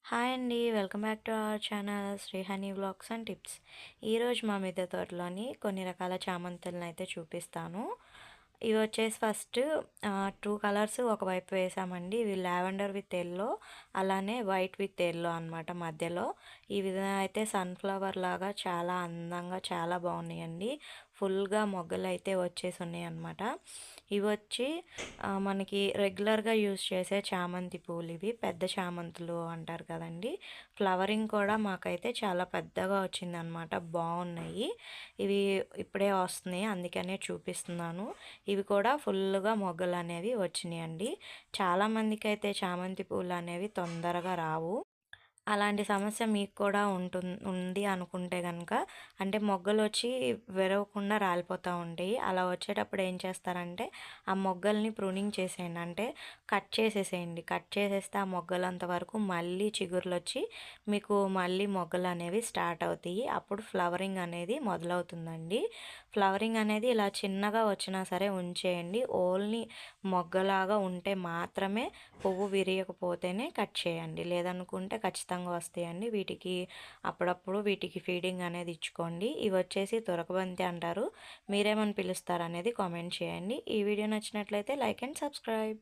Hi అండి. Welcome back to our channel Srihani vlogs and tips. ఈరోజు మా మిద్దె తోటలోని కొన్ని రకాల చామంతులను అయితే చూపిస్తాను. ఇవి వచ్చేసి ఫస్ట్ 2 కలర్స్ ఒకవైపు వేసామండి. ఇవి లావెండర్ విత్ ఎల్లో, అలానే వైట్ విత్ ఎల్లో అనమాట మధ్యలో. ఈ విధంగా అయితే సన్‌ఫ్లవర్ లాగా చాలా అందంగా చాలా బాగున్నాయండి. ఫుల్‌గా మొగ్గలైతే వచ్చేసి ఉన్నాయన్నమాట. ఇవొచ్చి మనకి రెగ్యులర్‌గా యూజ్ చేసే చామంతి పూలు ఇవి. పెద్ద చామంతులు అంటారు కదండీ! ఫ్లవరింగ్ కూడా మాకైతే చాలా పెద్దగా వచ్చిందనమాట. బావున్నాయి. ఇవి ఇప్పుడే వస్తున్నాయి. అందుకనే చూపిస్తున్నాను. ఇవి కూడా ఫుల్లుగా మొగ్గలనేవి వచ్చినాయండి. చాలామందికైతే చామంతి పూలనేవి తొందరగా రావు. అలాంటి సమస్య మీకు కూడా ఉంది అనుకుంటే గనక, అంటే మొగ్గలొచ్చి విరవకుండా రాలిపోతా ఉంటాయి. అలా వచ్చేటప్పుడు ఏం చేస్తారంటే, ఆ మొగ్గల్ని ప్రూనింగ్ చేసేయండి. అంటే కట్ చేసేసేయండి. కట్ చేసేస్తే ఆ మొగ్గలంత వరకు మళ్ళీ చిగుర్లొచ్చి మీకు మళ్ళీ మొగ్గలనేవి స్టార్ట్ అవుతాయి. అప్పుడు ఫ్లవరింగ్ అనేది మొదలవుతుందండి. ఫ్లవరింగ్ అనేది ఇలా చిన్నగా వచ్చినా సరే ఉంచేయండి. ఓన్లీ మొగ్గలాగా ఉంటే మాత్రమే, పువ్వు విరియకపోతేనే కట్ చేయండి. లేదనుకుంటే ఖచ్చితంగా వస్తాయండి. అప్పుడప్పుడు వీటికి ఫీడింగ్ అనేది ఇచ్చుకోండి. ఇవి వచ్చేసి తురకబంతి అంటారు. మీరేమని పిలుస్తారనేది కామెంట్ చేయండి. ఈ వీడియో నచ్చినట్లయితే లైక్ అండ్ సబ్స్క్రైబ్.